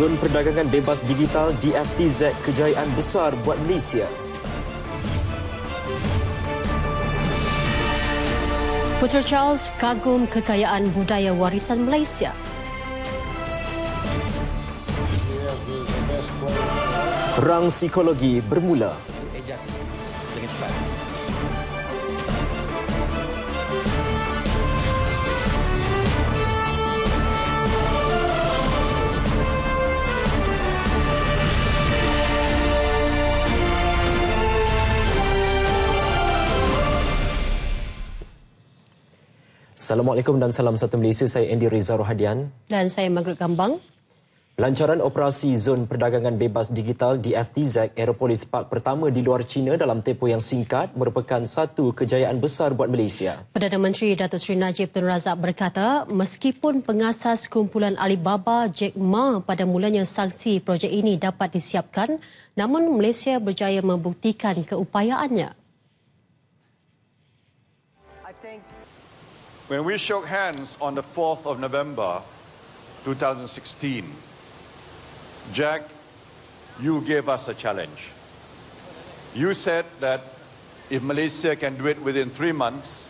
Zon perdagangan bebas digital DFTZ kejayaan besar buat Malaysia. Putera Charles kagum kekayaan budaya warisan Malaysia. Perang psikologi bermula. Assalamualaikum dan salam satu Malaysia. Saya Andy Reza Rohadian. Dan saya Margaret Gambang. Pelancaran operasi Zon Perdagangan Bebas Digital DFTZ Aeropolis Park pertama di luar China dalam tempoh yang singkat merupakan satu kejayaan besar buat Malaysia. Perdana Menteri Datuk Seri Najib Tun Razak berkata, meskipun pengasas kumpulan Alibaba Jack Ma pada mulanya sanksi projek ini dapat disiapkan, namun Malaysia berjaya membuktikan keupayaannya. When we shook hands on the 4th of November 2016, Jack, you gave us a challenge. You said that if Malaysia can do it within 3 months,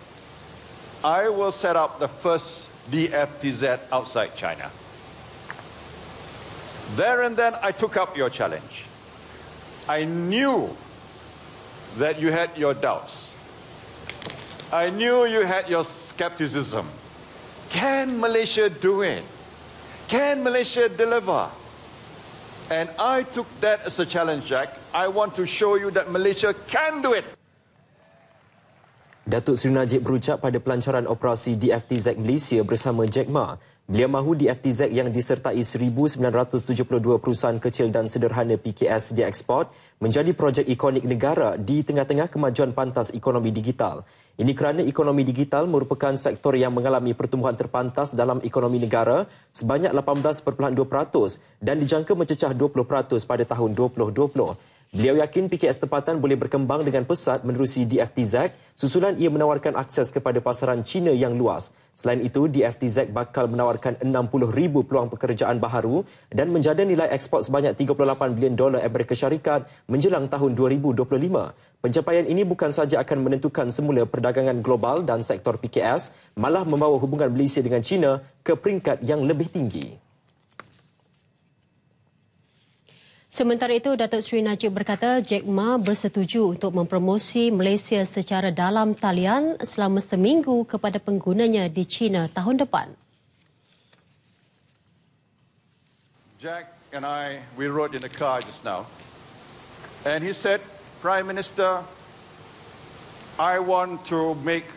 I will set up the first DFTZ outside China. There and then I took up your challenge. I knew that you had your doubts. I knew you had your skepticism. Can Malaysia do it? Can Malaysia deliver? And I took that as a challenge, Jack. I want to show you that Malaysia can do it. Datuk Seri Najib berucap pada pelancaran operasi DFTZ Malaysia bersama Jack Ma. Beliau mahu DFTZ yang disertai 1,972 perusahaan kecil dan sederhana PKS dieksport menjadi projek ikonik negara di tengah-tengah kemajuan pantas ekonomi digital. Ini kerana ekonomi digital merupakan sektor yang mengalami pertumbuhan terpantas dalam ekonomi negara sebanyak 18.2% dan dijangka mencecah 20% pada tahun 2020. Beliau yakin PKS tempatan boleh berkembang dengan pesat menerusi DFTZ susulan ia menawarkan akses kepada pasaran China yang luas. Selain itu, DFTZ bakal menawarkan 60,000 peluang pekerjaan baharu dan menjada nilai ekspor sebanyak $38 bilion Amerika Syarikat menjelang tahun 2025. Pencapaian ini bukan sahaja akan menentukan semula perdagangan global dan sektor PKS, malah membawa hubungan Malaysia dengan China ke peringkat yang lebih tinggi. Sementara itu, Datuk Seri Najib berkata Jack Ma bersetuju untuk mempromosi Malaysia secara dalam talian selama seminggu kepada penggunanya di China tahun depan. Jack and we rode in the car just now. And he said, Prime Minister, I want to make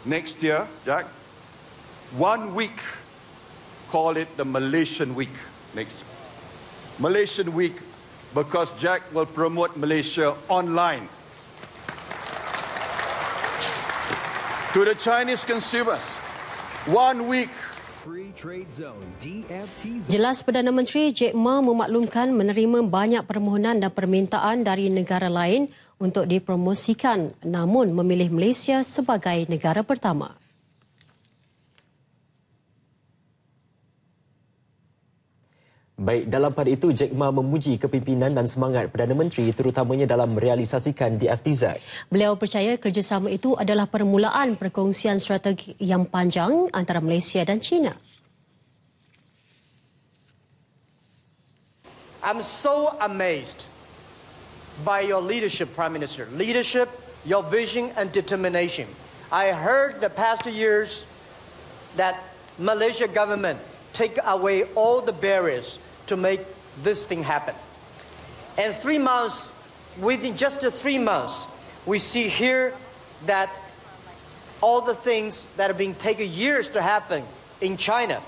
next year, Jack, 1 week, call it the Malaysian Week next year. Malaysian Week, because Jack will promote Malaysia online to the Chinese consumers. 1 week. Jelas Perdana Menteri Jack Ma memaklumkan menerima banyak permohonan dan permintaan dari negara lain untuk dipromosikan, namun memilih Malaysia sebagai negara pertama. Baik, dalam pada itu, Jack Ma memuji kepimpinan dan semangat Perdana Menteri terutamanya dalam merealisasikan DFTZ. Beliau percaya kerjasama itu adalah permulaan perkongsian strategi yang panjang antara Malaysia dan China. I'm so amazed by your leadership, Prime Minister. Leadership, your vision and determination. I heard the past years that Malaysia government take away all the barriers to make this thing happen. And 3 months, within just 3 months, we see here that all the things that have been taking years to happen in China.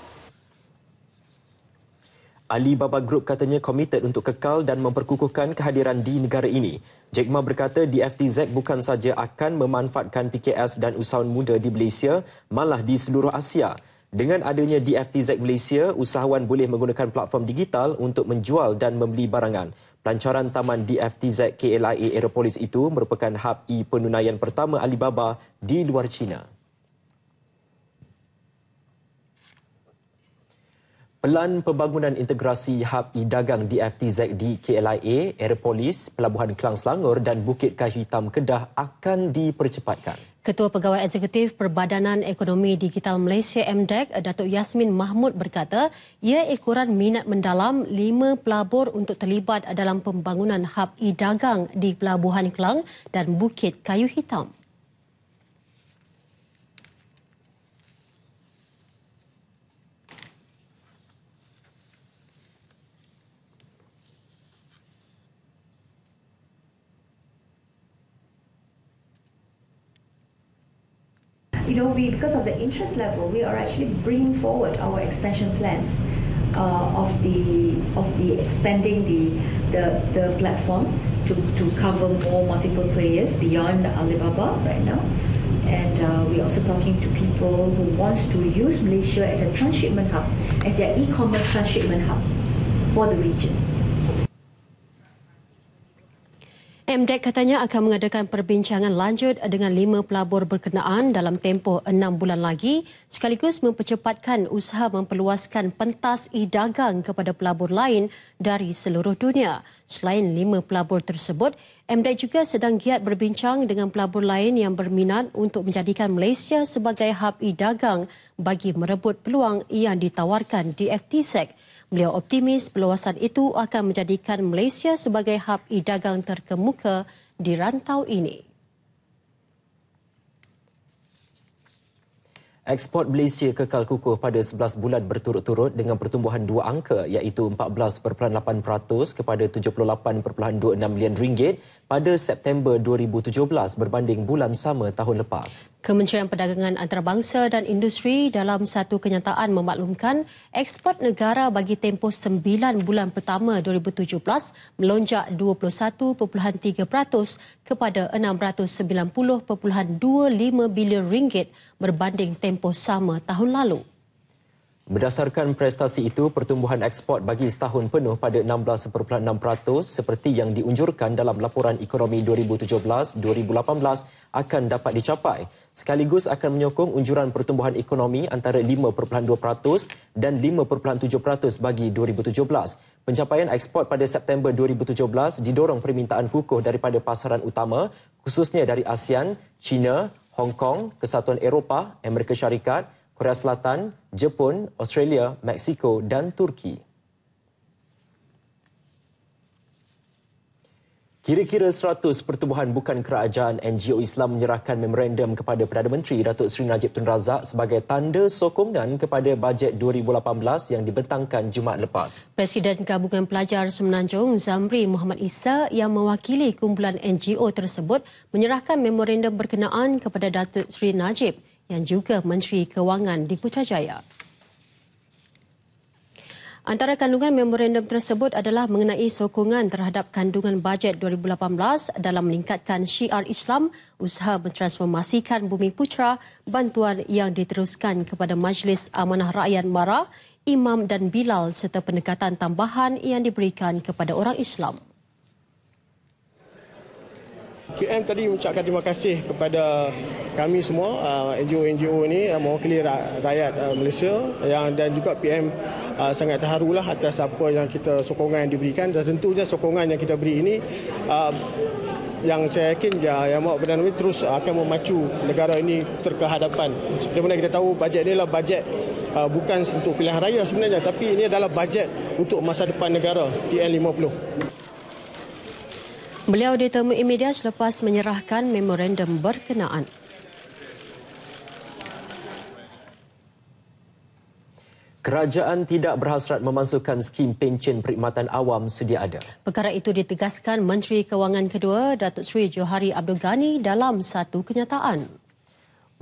Alibaba Group katanya komited untuk kekal dan memperkukuhkan kehadiran di negara ini. Jack Ma berkata DFTZ bukan saja akan memanfaatkan PKS dan usahawan muda di Malaysia, malah di seluruh Asia. Dengan adanya DFTZ Malaysia, usahawan boleh menggunakan platform digital untuk menjual dan membeli barangan. Pelancaran taman DFTZ KLIA Aeropolis itu merupakan hub e-penunaian pertama Alibaba di luar China. Pelan pembangunan integrasi hub e-dagang DFTZ di KLIA, Aeropolis, Pelabuhan Klang Selangor dan Bukit Kayu Hitam Kedah akan dipercepatkan. Ketua Pegawai Eksekutif Perbadanan Ekonomi Digital Malaysia MDEC, Datuk Yasmin Mahmud berkata, ia ekoran minat mendalam 5 pelabur untuk terlibat dalam pembangunan hub e-dagang di Pelabuhan Klang dan Bukit Kayu Hitam. Because of the interest level, we are actually bringing forward our expansion plans of the expanding the platform to cover more multiple players beyond Alibaba right now. And we're also talking to people who wants to use Malaysia as a transshipment hub, as their e-commerce transshipment hub for the region. MDEC katanya akan mengadakan perbincangan lanjut dengan 5 pelabur berkenaan dalam tempoh 6 bulan lagi sekaligus mempercepatkan usaha memperluaskan pentas e-dagang kepada pelabur lain dari seluruh dunia. Selain 5 pelabur tersebut, MDEC juga sedang giat berbincang dengan pelabur lain yang berminat untuk menjadikan Malaysia sebagai hub e-dagang bagi merebut peluang yang ditawarkan di FTZ. Beliau optimis peluasan itu akan menjadikan Malaysia sebagai hub e-dagang terkemuka di rantau ini. Ekspor Malaysia kekal kukuh pada 11 bulan berturut-turut dengan pertumbuhan 2 angka iaitu 14.8% kepada 78.26 milion ringgit pada September 2017 berbanding bulan sama tahun lepas. Kementerian Perdagangan Antarabangsa dan Industri dalam satu kenyataan memaklumkan ekspor negara bagi tempoh 9 bulan pertama 2017 melonjak 21.3% kepada 690.25 bilion ringgit berbanding tempoh sama tahun lalu. Berdasarkan prestasi itu, pertumbuhan ekspor bagi setahun penuh pada 16.6% seperti yang diunjurkan dalam laporan ekonomi 2017-2018 akan dapat dicapai. Sekaligus akan menyokong unjuran pertumbuhan ekonomi antara 5.2% dan 5.7% bagi 2017. Pencapaian ekspor pada September 2017 didorong permintaan kukuh daripada pasaran utama, khususnya dari ASEAN, China, Hong Kong, Kesatuan Eropah, Amerika Syarikat, Korea Selatan, Jepun, Australia, Meksiko dan Turki. Kira-kira 100 pertubuhan bukan kerajaan NGO Islam menyerahkan memorandum kepada Perdana Menteri Datuk Seri Najib Tun Razak sebagai tanda sokongan kepada bajet 2018 yang dibentangkan Jumaat lepas. Presiden Gabungan Pelajar Semenanjung Zamri Muhammad Isa yang mewakili kumpulan NGO tersebut menyerahkan memorandum berkenaan kepada Datuk Seri Najib yang juga Menteri Kewangan di Putrajaya. Antara kandungan memorandum tersebut adalah mengenai sokongan terhadap kandungan bajet 2018 dalam meningkatkan syiar Islam, usaha mentransformasikan Bumi Putra, bantuan yang diteruskan kepada Majlis Amanah Rakyat MARA, Imam dan Bilal serta pendekatan tambahan yang diberikan kepada orang Islam. PM tadi mengucapkan terima kasih kepada kami semua NGO-NGO ini mewakili rakyat Malaysia dan juga PM sangat terharulah atas apa yang kita sokongan yang diberikan dan tentunya sokongan yang kita beri ini yang saya yakin Yang Amat Perdana Menteri terus akan memacu negara ini terkehadapan. Seperti mana kita tahu bajet ini adalah bajet bukan untuk pilihan raya sebenarnya tapi ini adalah bajet untuk masa depan negara TN50. Beliau ditemui media selepas menyerahkan memorandum berkenaan. Kerajaan tidak berhasrat memasukkan skim pencen perkhidmatan awam sedia ada. Perkara itu ditegaskan Menteri Kewangan kedua Datuk Seri Johari Abdul Ghani dalam satu kenyataan.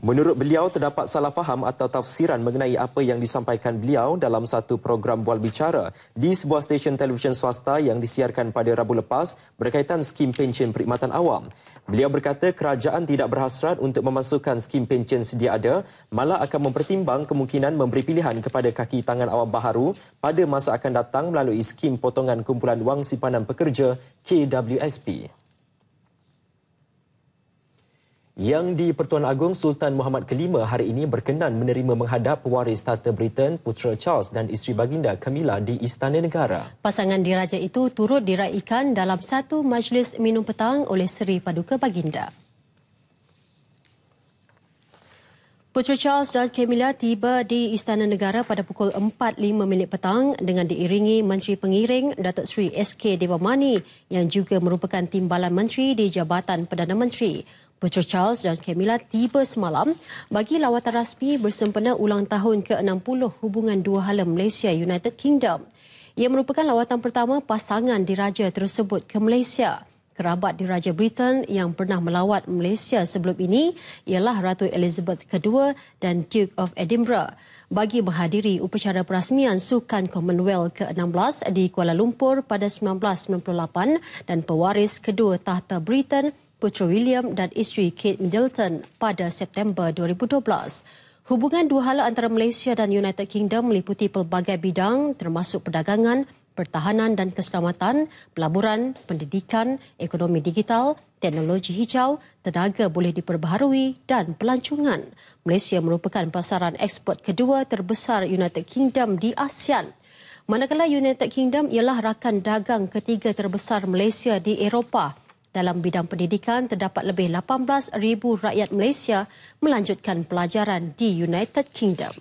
Menurut beliau, terdapat salah faham atau tafsiran mengenai apa yang disampaikan beliau dalam satu program bual bicara di sebuah stesen televisyen swasta yang disiarkan pada Rabu lepas berkaitan skim pencen perkhidmatan awam. Beliau berkata kerajaan tidak berhasrat untuk memasukkan skim pencen sedia ada, malah akan mempertimbang kemungkinan memberi pilihan kepada kaki tangan awam baharu pada masa akan datang melalui skim potongan kumpulan wang simpanan pekerja KWSP. Yang di-Pertuan Agong Sultan Muhammad Kelima hari ini berkenan menerima menghadap pewaris Tata Britain Putera Charles dan isteri baginda Camilla di Istana Negara. Pasangan diraja itu turut diraikan dalam satu majlis minum petang oleh Seri Paduka Baginda. Putera Charles dan Camilla tiba di Istana Negara pada pukul 4.05 petang dengan diiringi Menteri Pengiring Datuk Seri SK Devamani yang juga merupakan timbalan menteri di Jabatan Perdana Menteri. Putera Charles dan Camilla tiba semalam bagi lawatan rasmi bersempena ulang tahun ke-60 hubungan dua hala Malaysia-United Kingdom. Ia merupakan lawatan pertama pasangan diraja tersebut ke Malaysia. Kerabat diraja Britain yang pernah melawat Malaysia sebelum ini ialah Ratu Elizabeth II dan Duke of Edinburgh bagi menghadiri upacara perasmian Sukan Commonwealth ke-16 di Kuala Lumpur pada 1998 dan pewaris kedua tahta Britain Putera William dan isteri Kate Middleton pada September 2012. Hubungan dua hala antara Malaysia dan United Kingdom meliputi pelbagai bidang termasuk perdagangan, pertahanan dan keselamatan, pelaburan, pendidikan, ekonomi digital, teknologi hijau, tenaga boleh diperbaharui dan pelancongan. Malaysia merupakan pasaran ekspor kedua terbesar United Kingdom di ASEAN. Manakala United Kingdom ialah rakan dagang ketiga terbesar Malaysia di Eropah. Dalam bidang pendidikan, terdapat lebih 18,000 rakyat Malaysia melanjutkan pelajaran di United Kingdom.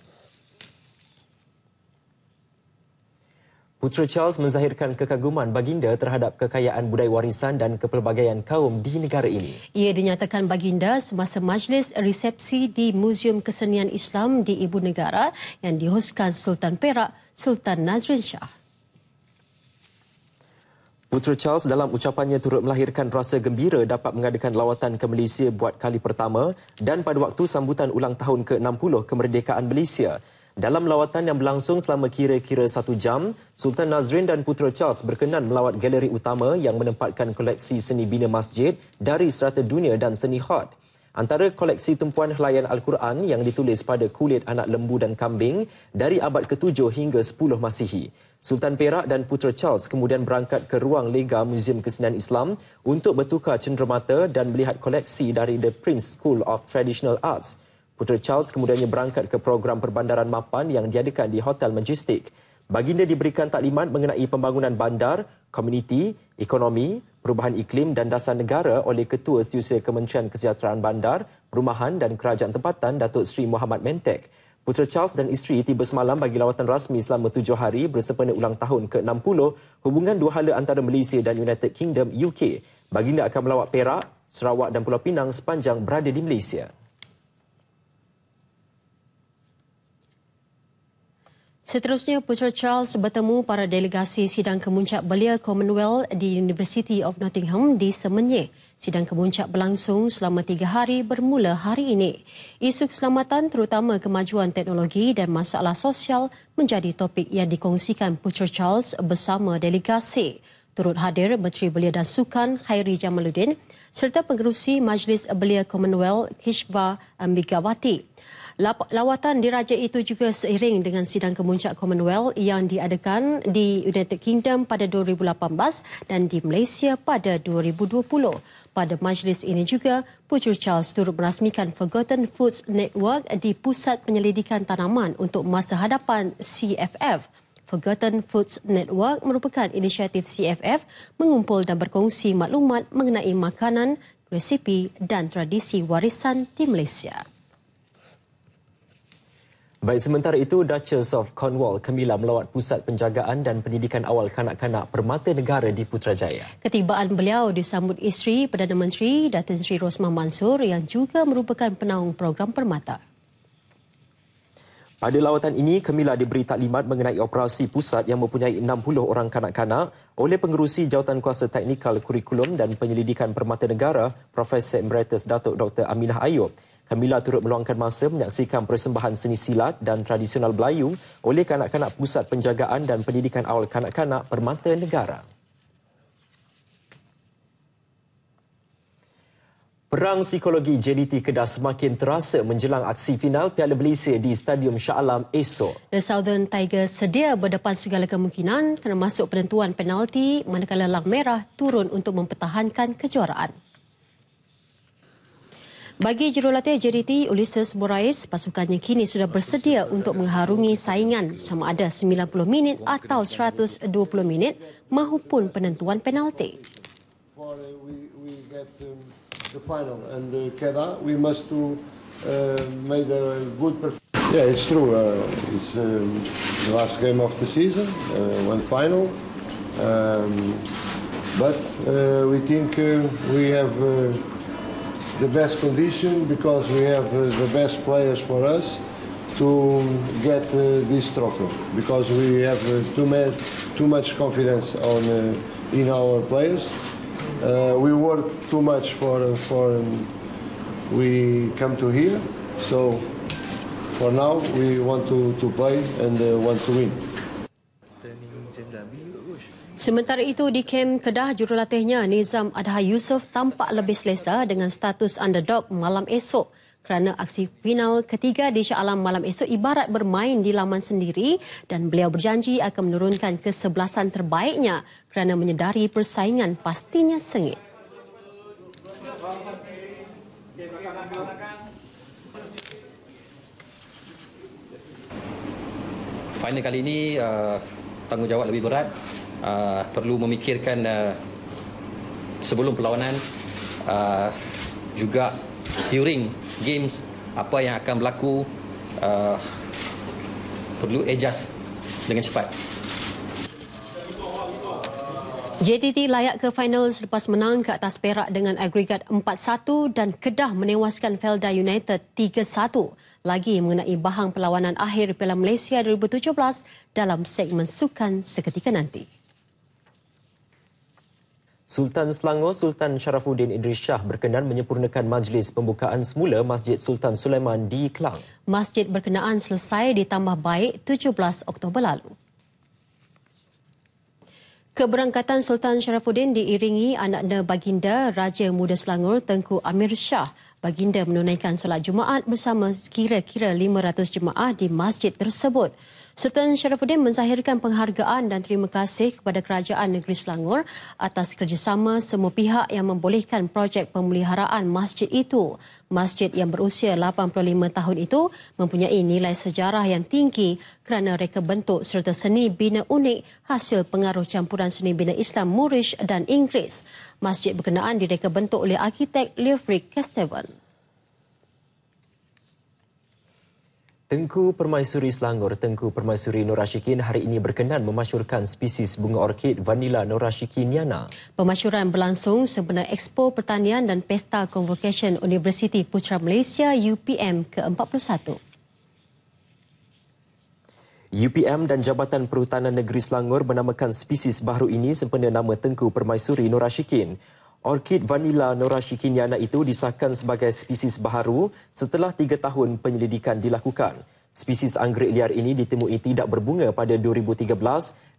Putera Charles menzahirkan kekaguman baginda terhadap kekayaan budaya warisan dan kepelbagaian kaum di negara ini. Ia dinyatakan baginda semasa majlis resepsi di Muzium Kesenian Islam di Ibu Negara yang dihoskan Sultan Perak, Sultan Nazrin Shah. Putera Charles dalam ucapannya turut melahirkan rasa gembira dapat mengadakan lawatan ke Malaysia buat kali pertama dan pada waktu sambutan ulang tahun ke-60 kemerdekaan Malaysia. Dalam lawatan yang berlangsung selama kira-kira 1 jam, Sultan Nazrin dan Putera Charles berkenan melawat galeri utama yang menempatkan koleksi seni bina masjid dari serata dunia dan seni khot. Antara koleksi tumpuan helaian Al-Quran yang ditulis pada kulit anak lembu dan kambing dari abad ke-7 hingga 10 Masihi. Sultan Perak dan Putera Charles kemudian berangkat ke ruang lega Muzium Kesenian Islam untuk bertukar cenderamata dan melihat koleksi dari The Prince School of Traditional Arts. Putera Charles kemudiannya berangkat ke program perbandaran mapan yang diadakan di Hotel Majestic. Baginda diberikan taklimat mengenai pembangunan bandar, komuniti, ekonomi, perubahan iklim dan dasar negara oleh Ketua Setiausaha Kementerian Kesejahteraan Bandar, Perumahan dan Kerajaan Tempatan Datuk Seri Muhammad Mentek. Putera Charles dan isteri tiba semalam bagi lawatan rasmi selama 7 hari bersempena ulang tahun ke-60 hubungan dua hala antara Malaysia dan United Kingdom UK. Baginda akan melawat Perak, Sarawak dan Pulau Pinang sepanjang berada di Malaysia. Seterusnya, Putera Charles bertemu para delegasi sidang kemuncak belia Commonwealth di University of Nottingham di Semenyih. Sidang kemuncak berlangsung selama 3 hari bermula hari ini. Isu keselamatan terutama kemajuan teknologi dan masalah sosial menjadi topik yang dikongsikan Putera Charles bersama delegasi. Turut hadir Menteri Belia dan Sukan Khairi Jamaluddin serta pengerusi Majlis Belia Commonwealth Kishva Ambigawati. Lawatan diraja itu juga seiring dengan sidang kemuncak Commonwealth yang diadakan di United Kingdom pada 2018 dan di Malaysia pada 2020. Pada majlis ini juga, Putera Charles turut merasmikan Forgotten Foods Network di Pusat Penyelidikan Tanaman untuk Masa Hadapan CFF. Forgotten Foods Network merupakan inisiatif CFF mengumpul dan berkongsi maklumat mengenai makanan, resipi dan tradisi warisan di Malaysia. Baik, sementara itu, Duchess of Cornwall Camilla melawat Pusat Penjagaan dan Pendidikan Awal Kanak-Kanak Permata Negara di Putrajaya. Ketibaan beliau disambut isteri Perdana Menteri Datin Seri Rosmah Mansor yang juga merupakan penaung program Permata. Pada lawatan ini, Camilla diberi taklimat mengenai operasi pusat yang mempunyai 60 orang kanak-kanak oleh pengerusi Jawatankuasa Teknikal Kurikulum dan Penyelidikan Permata Negara, Profesor Emeritus Datuk Dr. Aminah Ayub. Camilla turut meluangkan masa menyaksikan persembahan seni silat dan tradisional Melayu oleh kanak-kanak Pusat Penjagaan dan Pendidikan Awal Kanak-Kanak Permata Negara. Perang psikologi JDT Kedah semakin terasa menjelang aksi final Piala Malaysia di Stadium Shah Alam esok. The Southern Tigers sedia berdepan segala kemungkinan termasuk penentuan penalti manakala Lang Merah turun untuk mempertahankan kejuaraan. Bagi jurulatih JDT Ulises Morais, pasukannya kini sudah bersedia untuk mengharungi saingan sama ada 90 minit atau 120 minit mahupun penentuan penalti. We get the final and Kedah we must to made a good performance. Yeah, it's true. It's the last game of the season, one final, but we think we have the best condition because we have the best players for us to get this trophy because we have too much confidence in our players. We work too much for we come to here, so for now we want to play and want to win. Sementara itu, di kem Kedah, jurulatihnya Nizam Adha Yusof tampak lebih selesa dengan status underdog malam esok kerana aksi final ketiga di Shah Alam malam esok ibarat bermain di laman sendiri dan beliau berjanji akan menurunkan kesebelasan terbaiknya kerana menyedari persaingan pastinya sengit. Final kali ini tanggungjawab lebih berat. Perlu memikirkan sebelum perlawanan, juga during games apa yang akan berlaku, perlu adjust dengan cepat. JDT layak ke final selepas menang ke atas Perak dengan agregat 4-1 dan Kedah menewaskan Felda United 3-1. Lagi mengenai bahang perlawanan akhir Piala Malaysia 2017 dalam segmen sukan seketika nanti. Sultan Selangor Sultan Sharafuddin Idris Shah berkenan menyempurnakan majlis pembukaan semula Masjid Sultan Sulaiman di Klang. Masjid berkenaan selesai ditambah baik 17 Oktober lalu. Keberangkatan Sultan Sharafuddin diiringi anaknya baginda Raja Muda Selangor Tengku Amir Shah. Baginda menunaikan solat Jumaat bersama kira-kira 500 jemaah di masjid tersebut. Sultan Sharafuddin menzahirkan penghargaan dan terima kasih kepada Kerajaan Negeri Selangor atas kerjasama semua pihak yang membolehkan projek pemeliharaan masjid itu. Masjid yang berusia 85 tahun itu mempunyai nilai sejarah yang tinggi kerana reka bentuk serta seni bina unik hasil pengaruh campuran seni bina Islam Moorish dan Inggeris. Masjid berkenaan direka bentuk oleh arkitek Leofric Kesteven. Tengku Permaisuri Selangor, Tengku Permaisuri Nur Rashikin hari ini berkenan memasyurkan spesies bunga orkid Vanilla Nur Rashikiniana. Pemasyuran berlangsung sempena Expo Pertanian dan Pesta Convocation Universiti Putra Malaysia UPM ke-41. UPM dan Jabatan Perhutanan Negeri Selangor menamakan spesies baru ini sempena nama Tengku Permaisuri Nur Rashikin. Orkid Vanilla Nur Rashikiniana itu disahkan sebagai spesies baharu setelah 3 tahun penyelidikan dilakukan. Spesies anggrek liar ini ditemui tidak berbunga pada 2013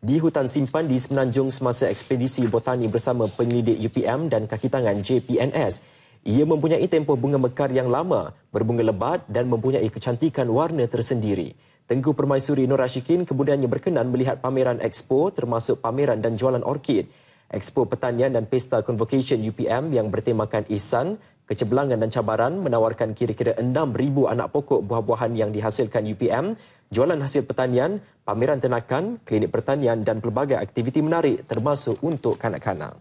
di hutan simpan di Semenanjung semasa ekspedisi botani bersama penyelidik UPM dan kakitangan JPNS. Ia mempunyai tempoh bunga mekar yang lama, berbunga lebat dan mempunyai kecantikan warna tersendiri. Tengku Permaisuri Nur Rashikin kemudiannya berkenan melihat pameran Expo termasuk pameran dan jualan orkid. Expo Pertanian dan Pesta Convocation UPM yang bertemakan ihsan, kecemerlangan dan cabaran menawarkan kira-kira 6,000 anak pokok buah-buahan yang dihasilkan UPM, jualan hasil pertanian, pameran ternakan, klinik pertanian dan pelbagai aktiviti menarik termasuk untuk kanak-kanak.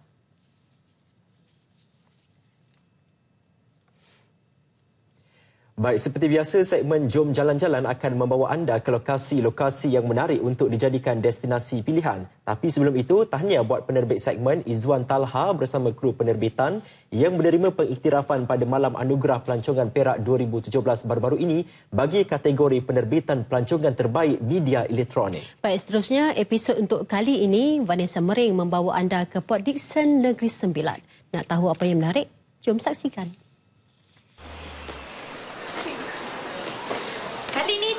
Baik, seperti biasa, segmen Jom Jalan-Jalan akan membawa anda ke lokasi-lokasi yang menarik untuk dijadikan destinasi pilihan. Tapi sebelum itu, tahniah buat penerbit segmen Izzuan Talha bersama kru penerbitan yang menerima pengiktirafan pada Malam Anugerah Pelancongan Perak 2017 baru-baru ini bagi kategori penerbitan pelancongan terbaik media elektronik. Baik, seterusnya episod untuk kali ini, Vanessa Mering membawa anda ke Port Dickson, Negeri Sembilan. Nak tahu apa yang menarik? Jom saksikan.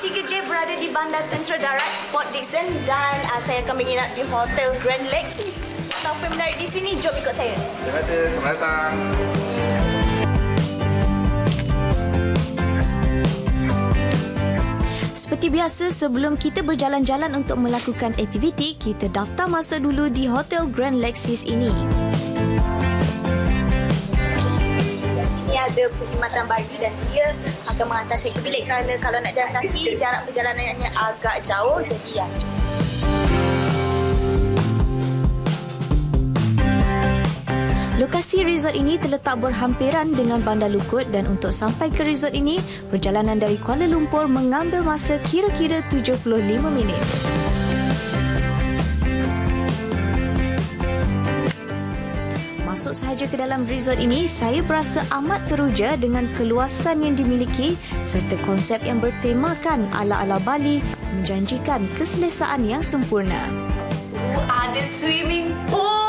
3J berada di Bandar Tentera Darat Port Dickson dan saya akan menginap di Hotel Grand Lexis. Apa yang menarik di sini? Jom ikut saya. Selamat datang. Seperti biasa, sebelum kita berjalan-jalan untuk melakukan aktiviti, kita daftar masuk dulu di Hotel Grand Lexis ini. ada perkhidmatan bagi dan dia akan menghantar saya ke bilik kerana kalau nak jalan kaki jarak perjalanannya agak jauh, jadi ya. Lokasi resort ini terletak berhampiran dengan Bandar Lukut dan untuk sampai ke resort ini, perjalanan dari Kuala Lumpur mengambil masa kira-kira 75 minit. Masuk sahaja ke dalam resort ini, saya berasa amat teruja dengan keluasan yang dimiliki serta konsep yang bertemakan ala-ala Bali menjanjikan keselesaan yang sempurna. Ada swimming pool!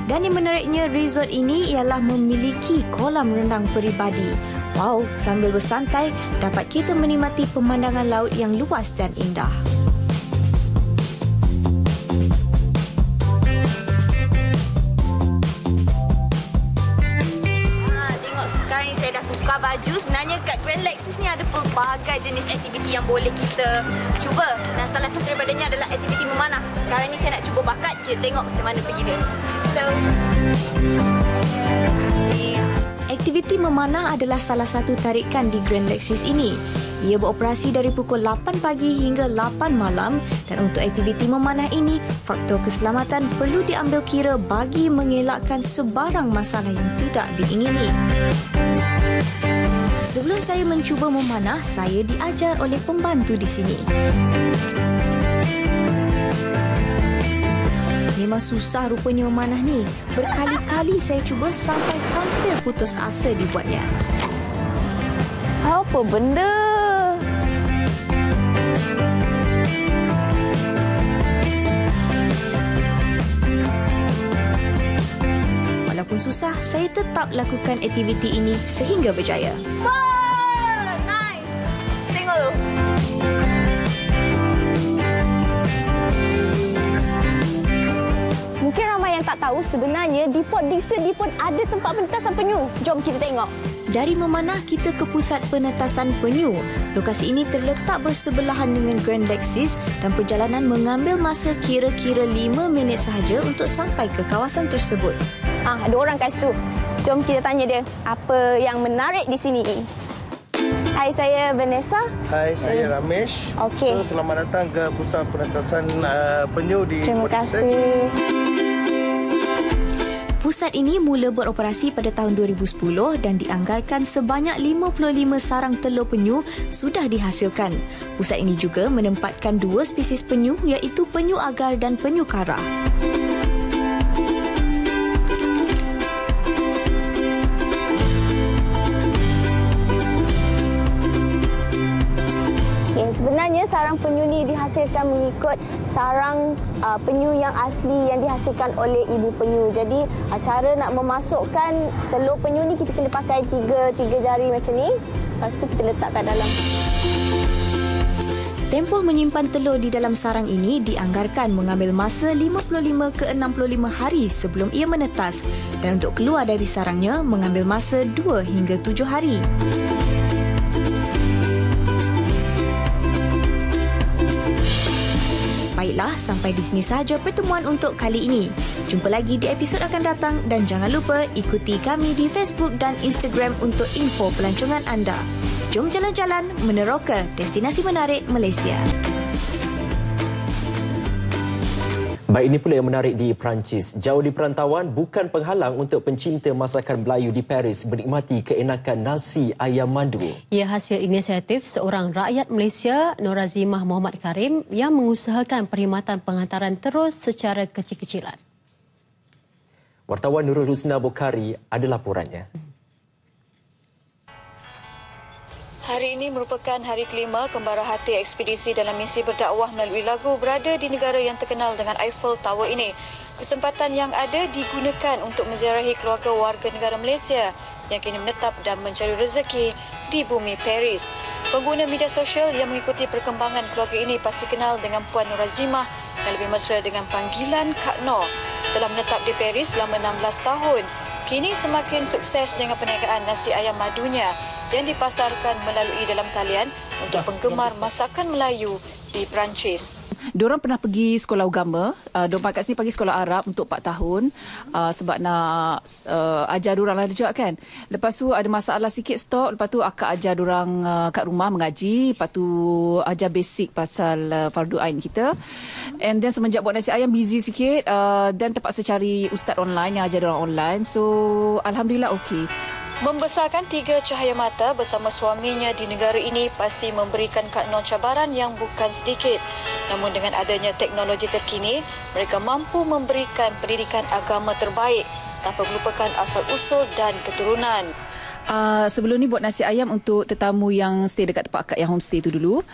Dan yang menariknya, resort ini ialah memiliki kolam renang peribadi. Wow, sambil bersantai, dapat kita menikmati pemandangan laut yang luas dan indah. Tengok sekarang ni saya dah tukar baju. Sebenarnya kat Grand Lexis ni ada pelbagai jenis aktiviti yang boleh kita cuba. Dan salah satu daripadanya adalah aktiviti memanah. Sekarang ni saya nak cuba bakat, kita tengok macam mana pergi dia. Aktiviti memanah adalah salah satu tarikan di Grand Lexis ini. Ia beroperasi dari pukul 8 pagi hingga 8 malam dan untuk aktiviti memanah ini, faktor keselamatan perlu diambil kira bagi mengelakkan sebarang masalah yang tidak diingini. Sebelum saya mencuba memanah, saya diajar oleh pembantu di sini. Memang susah rupanya memanah ni. Berkali-kali saya cuba sampai hampir putus asa dibuatnya. Apa benda? Walaupun susah, saya tetap lakukan aktiviti ini sehingga berjaya. Wah, nice. Tengok tu. Mungkin ramai yang tak tahu sebenarnya di Port Dickson pun ada tempat penetasan penyu. Jom kita tengok. Dari memanah kita ke pusat penetasan penyu. Lokasi ini terletak bersebelahan dengan Grand Lexis dan perjalanan mengambil masa kira-kira 5 minit sahaja untuk sampai ke kawasan tersebut. Ada orang kat situ. Jom kita tanya dia apa yang menarik di sini. Hai, saya Vanessa. Hai, saya Ramesh. Okey. So, selamat datang ke pusat penetasan penyu di Terima Port Dickson. kasih. Pusat ini mula beroperasi pada tahun 2010 dan dianggarkan sebanyak 55 sarang telur penyu sudah dihasilkan. Pusat ini juga menempatkan 2 spesies penyu iaitu penyu agar dan penyu kara. Sebenarnya sarang penyu ni dihasilkan mengikut sarang penyu yang asli yang dihasilkan oleh ibu penyu. Jadi cara nak memasukkan telur penyu ni kita kena pakai tiga jari macam ni. Lepas tu kita letak kat dalam. Tempoh menyimpan telur di dalam sarang ini dianggarkan mengambil masa 55 ke 65 hari sebelum ia menetas dan untuk keluar dari sarangnya mengambil masa 2 hingga 7 hari. Baiklah, sampai di sini sahaja pertemuan untuk kali ini. Jumpa lagi di episod akan datang dan jangan lupa ikuti kami di Facebook dan Instagram untuk info pelancongan anda. Jom jalan-jalan meneroka destinasi menarik Malaysia. Baik, ini pula yang menarik di Perancis. Jauh di perantauan bukan penghalang untuk pencinta masakan Melayu di Paris menikmati keenakan nasi ayam madu. Ia hasil inisiatif seorang rakyat Malaysia, Norazimah Muhammad Karim, yang mengusahakan perkhidmatan penghantaran terus secara kecil-kecilan. Wartawan Nurul Husna Bokhari ada laporannya. Hari ini merupakan hari kelima kembara hati ekspedisi dalam misi berdakwah melalui lagu berada di negara yang terkenal dengan Eiffel Tower ini. Kesempatan yang ada digunakan untuk menziarahi keluarga warga negara Malaysia yang kini menetap dan mencari rezeki di bumi Paris. Pengguna media sosial yang mengikuti perkembangan keluarga ini pasti kenal dengan Puan Norazimah yang lebih mesra dengan panggilan Kak Nor. Telah menetap di Paris selama 16 tahun. Kini semakin sukses dengan perniagaan nasi ayam madunya yang dipasarkan melalui dalam talian untuk penggemar masakan Melayu di Perancis. Diorang pernah pergi sekolah agama. Diorang kat sini pergi sekolah Arab untuk 4 tahun sebab nak ajar diorang lah juga kan. Lepas tu ada masalah sikit stop. Lepas tu akak ajar diorang kat rumah mengaji. Lepas tu ajar basic pasal fardu ain kita. And then semenjak buat nasi ayam busy sikit dan terpaksa cari ustaz online yang ajar diorang online. So alhamdulillah okey. Membesarkan 3 cahaya mata bersama suaminya di negara ini pasti memberikan Kak Non cabaran yang bukan sedikit. Namun dengan adanya teknologi terkini, mereka mampu memberikan pendidikan agama terbaik tanpa melupakan asal-usul dan keturunan. Sebelum ni buat nasi ayam untuk tetamu yang stay dekat tempat akak yang homestay tu dulu.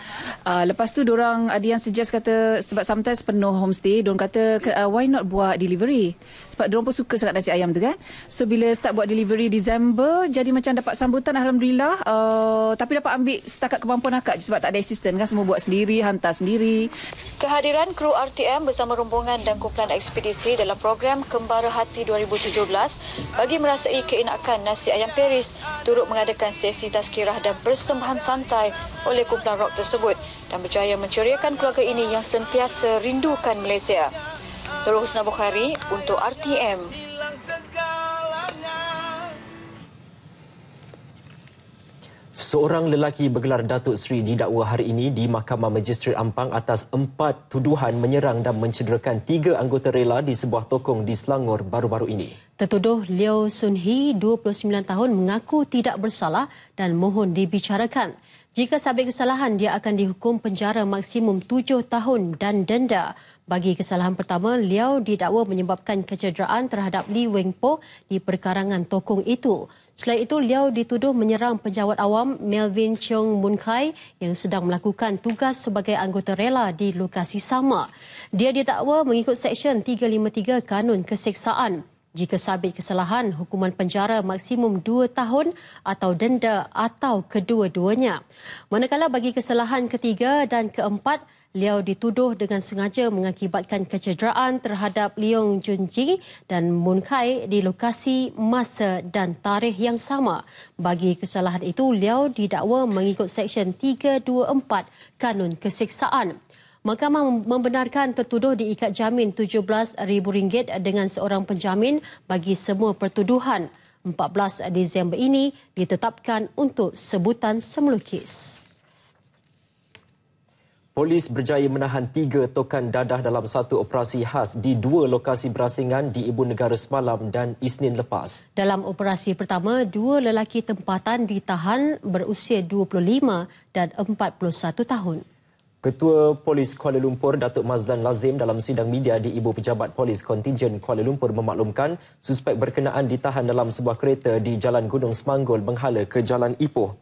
Lepas tu diorang ada yang suggest kata sebab sometimes penuh homestay, diorang kata why not buat delivery? Sebab diorang pun suka sangat nasi ayam tu kan. So bila start buat delivery Disember, jadi macam dapat sambutan alhamdulillah. Tapi dapat ambil setakat kemampuan akak sebab tak ada assistant kan, semua buat sendiri, hantar sendiri. Kehadiran kru RTM bersama rombongan dan kumpulan ekspedisi dalam program Kembara Hati 2017 bagi merasai keenakan nasi ayam Paris turut mengadakan sesi tazkirah dan persembahan santai oleh kumpulan rock tersebut dan berjaya menceriakan keluarga ini yang sentiasa rindukan Malaysia. Nurul Husna Bukhari untuk RTM. Seorang lelaki bergelar Datuk Seri didakwa hari ini di Mahkamah Magistrate Ampang atas 4 tuduhan menyerang dan mencederakan 3 anggota rela di sebuah tokong di Selangor baru-baru ini. Tertuduh Leo Sun Hee, 29 tahun, mengaku tidak bersalah dan mohon dibicarakan. Jika sabit kesalahan, dia akan dihukum penjara maksimum 7 tahun dan denda. Bagi kesalahan pertama, Leo didakwa menyebabkan kecederaan terhadap Lee Weng Po di perkarangan tokong itu. Selain itu, Leo dituduh menyerang penjawat awam Melvin Cheong Mun Khai yang sedang melakukan tugas sebagai anggota rela di lokasi sama. Dia didakwa mengikut Seksyen 353 Kanun Keseksaan. Jika sabit kesalahan, hukuman penjara maksimum 2 tahun atau denda atau kedua-duanya. Manakala bagi kesalahan ketiga dan keempat, Leo dituduh dengan sengaja mengakibatkan kecederaan terhadap Leong Jun Ji dan Mun Khai di lokasi, masa dan tarikh yang sama. Bagi kesalahan itu, Leo didakwa mengikut Seksyen 324 Kanun Keseksaan. Mahkamah membenarkan tertuduh diikat jamin RM17,000 dengan seorang penjamin bagi semua pertuduhan. 14 Disember ini ditetapkan untuk sebutan semula kes. Polis berjaya menahan 3 tokan dadah dalam satu operasi khas di 2 lokasi berasingan di Ibu Negara semalam dan Isnin lepas. Dalam operasi pertama, 2 lelaki tempatan ditahan berusia 25 dan 41 tahun. Ketua Polis Kuala Lumpur, Datuk Mazlan Lazim dalam sidang media di Ibu Pejabat Polis Kontingen Kuala Lumpur memaklumkan suspek berkenaan ditahan dalam sebuah kereta di Jalan Gunung Semanggol menghala ke Jalan Ipoh.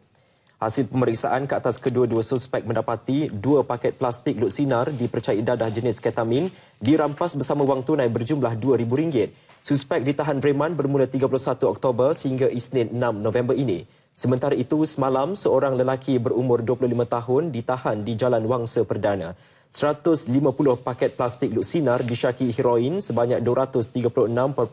Hasil pemeriksaan ke atas kedua-dua suspek mendapati 2 paket plastik lutsinar dipercayai dadah jenis ketamin dirampas bersama wang tunai berjumlah RM2,000. Suspek ditahan reman bermula 31 Oktober sehingga Isnin 6 November ini. Sementara itu, semalam seorang lelaki berumur 25 tahun ditahan di Jalan Wangsa Perdana. 150 paket plastik lutsinar disyaki heroin sebanyak 236.04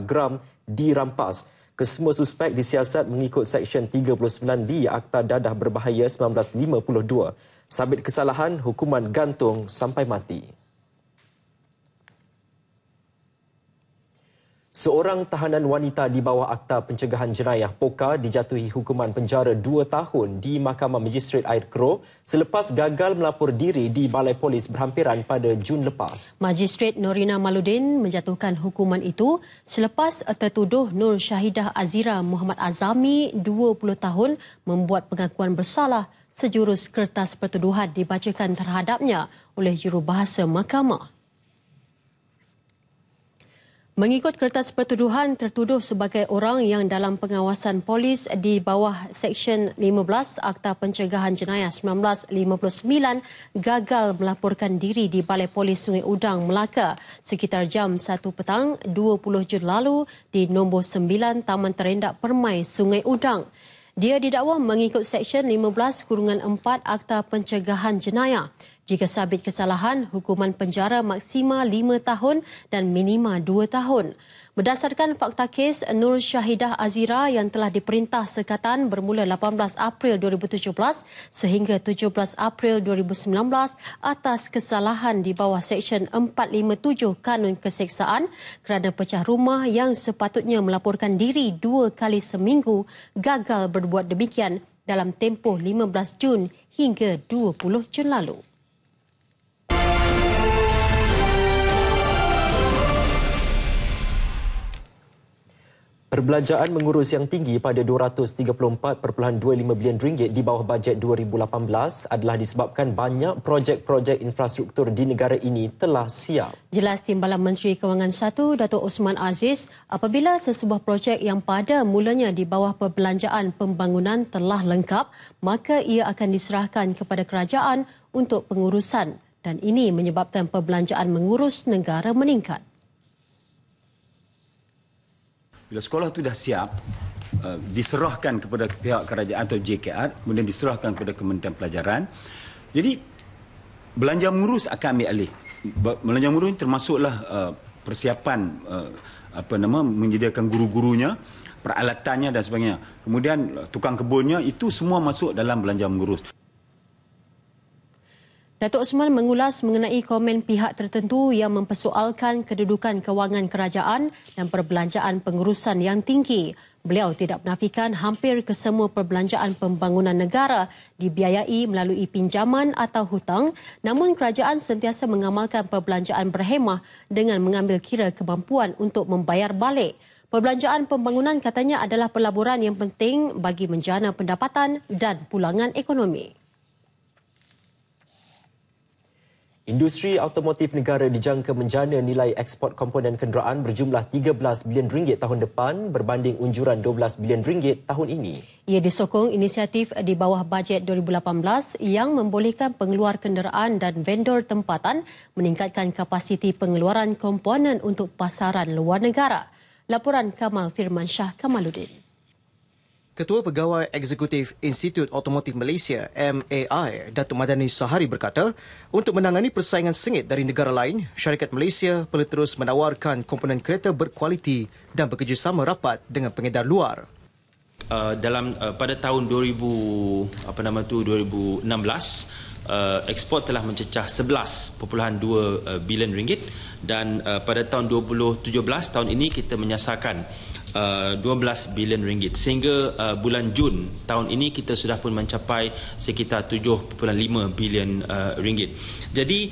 gram dirampas. Kesemua suspek disiasat mengikut Seksyen 39B Akta Dadah Berbahaya 1952. Sabit kesalahan, hukuman gantung sampai mati. Seorang tahanan wanita di bawah Akta Pencegahan Jenayah POKA dijatuhi hukuman penjara 2 tahun di Mahkamah Magistrate Air Keroh selepas gagal melapor diri di Balai Polis Berhampiran pada Jun lepas. Magistrate Norina Maludin menjatuhkan hukuman itu selepas tertuduh Nur Syahidah Azira Muhammad Azami 20 tahun membuat pengakuan bersalah sejurus kertas pertuduhan dibacakan terhadapnya oleh jurubahasa mahkamah. Mengikut kertas pertuduhan, tertuduh sebagai orang yang dalam pengawasan polis di bawah Seksyen 15 Akta Pencegahan Jenayah 1959 gagal melaporkan diri di Balai Polis Sungai Udang, Melaka sekitar jam 1 petang 20 Jun lalu di nombor 9 Taman Terendak Permai, Sungai Udang. Dia didakwa mengikut Seksyen 15-4 Akta Pencegahan Jenayah. Jika sabit kesalahan, hukuman penjara maksima 5 tahun dan minima 2 tahun. Berdasarkan fakta kes, Nur Syahidah Azira yang telah diperintah sekatan bermula 18 April 2017 sehingga 17 April 2019 atas kesalahan di bawah Seksyen 457 Kanun Keseksaan kerana pecah rumah yang sepatutnya melaporkan diri 2 kali seminggu gagal berbuat demikian dalam tempoh 15 Jun hingga 20 Jun lalu. Perbelanjaan mengurus yang tinggi pada RM234.25 bilion di bawah bajet 2018 adalah disebabkan banyak projek-projek infrastruktur di negara ini telah siap. Jelas Timbalan Menteri Kewangan 1, Datuk Osman Aziz, apabila sesebuah projek yang pada mulanya di bawah perbelanjaan pembangunan telah lengkap, maka ia akan diserahkan kepada kerajaan untuk pengurusan dan ini menyebabkan perbelanjaan mengurus negara meningkat. Bila sekolah itu dah siap, diserahkan kepada pihak kerajaan atau JKR, kemudian diserahkan kepada Kementerian Pelajaran. Jadi, belanja mengurus akan ambil alih. Belanja mengurus termasuklah persiapan menyediakan guru-gurunya, peralatannya dan sebagainya. Kemudian tukang kebunnya, itu semua masuk dalam belanja mengurus. Datuk Osman mengulas mengenai komen pihak tertentu yang mempersoalkan kedudukan kewangan kerajaan dan perbelanjaan pengurusan yang tinggi. Beliau tidak menafikan hampir kesemua perbelanjaan pembangunan negara dibiayai melalui pinjaman atau hutang, namun kerajaan sentiasa mengamalkan perbelanjaan berhemah dengan mengambil kira kemampuan untuk membayar balik. Perbelanjaan pembangunan katanya adalah pelaburan yang penting bagi menjana pendapatan dan pulangan ekonomi. Industri automotif negara dijangka menjana nilai ekspor komponen kenderaan berjumlah RM13 bilion tahun depan berbanding unjuran RM12 bilion tahun ini. Ia disokong inisiatif di bawah bajet 2018 yang membolehkan pengeluar kenderaan dan vendor tempatan meningkatkan kapasiti pengeluaran komponen untuk pasaran luar negara. Laporan Kamal Firmansyah Kamaluddin. Ketua Pegawai Eksekutif Institut Automotif Malaysia MAI, Datuk Madani Sahari berkata, untuk menangani persaingan sengit dari negara lain, syarikat Malaysia perlu terus menawarkan komponen kereta berkualiti dan bekerjasama rapat dengan pengedar luar. Pada tahun 2016, ekspor telah mencecah RM11.2 bilion dan pada tahun 2017 tahun ini kita menyasarkan RM12 bilion sehingga bulan Jun tahun ini kita sudah pun mencapai sekitar RM7.5 bilion. Jadi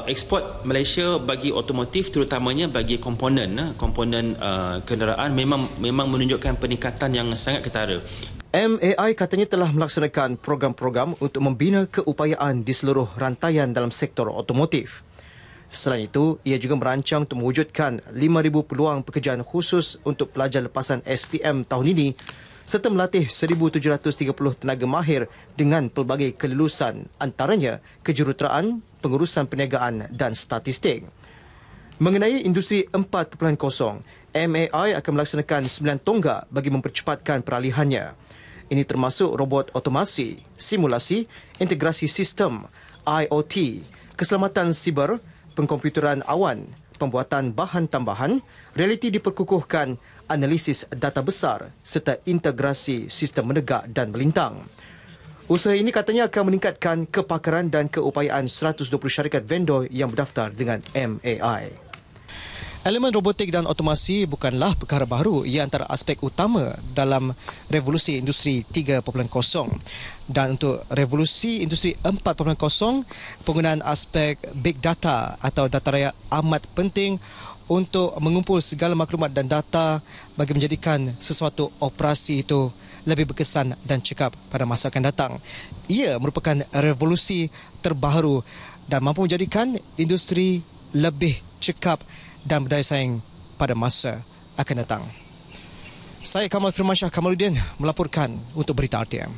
ekspor Malaysia bagi otomotif terutamanya bagi komponen kenderaan memang menunjukkan peningkatan yang sangat ketara. MAI katanya telah melaksanakan program-program untuk membina keupayaan di seluruh rantaian dalam sektor otomotif. Selain itu, ia juga merancang untuk mewujudkan 5,000 peluang pekerjaan khusus untuk pelajar lepasan SPM tahun ini serta melatih 1,730 tenaga mahir dengan pelbagai kelulusan antaranya kejuruteraan, pengurusan perniagaan dan statistik. Mengenai industri 4.0, MAI akan melaksanakan 9 tonggak bagi mempercepatkan peralihannya. Ini termasuk robot otomasi, simulasi, integrasi sistem, IoT, keselamatan siber, pengkomputeran awan, pembuatan bahan tambahan, realiti diperkukuhkan, analisis data besar serta integrasi sistem menegak dan melintang. Usaha ini katanya akan meningkatkan kepakaran dan keupayaan 120 syarikat vendor yang berdaftar dengan MAI. Elemen robotik dan otomasi bukanlah perkara baru, ia antara aspek utama dalam revolusi industri 3.0. Dan untuk revolusi industri 4.0, penggunaan aspek big data atau data raya amat penting untuk mengumpul segala maklumat dan data bagi menjadikan sesuatu operasi itu lebih berkesan dan cekap pada masa akan datang. Ia merupakan revolusi terbaru dan mampu menjadikan industri lebih cekap dan berdaya saing pada masa akan datang. Saya Kamal Firmansyah Kamaluddin melaporkan untuk Berita RTM.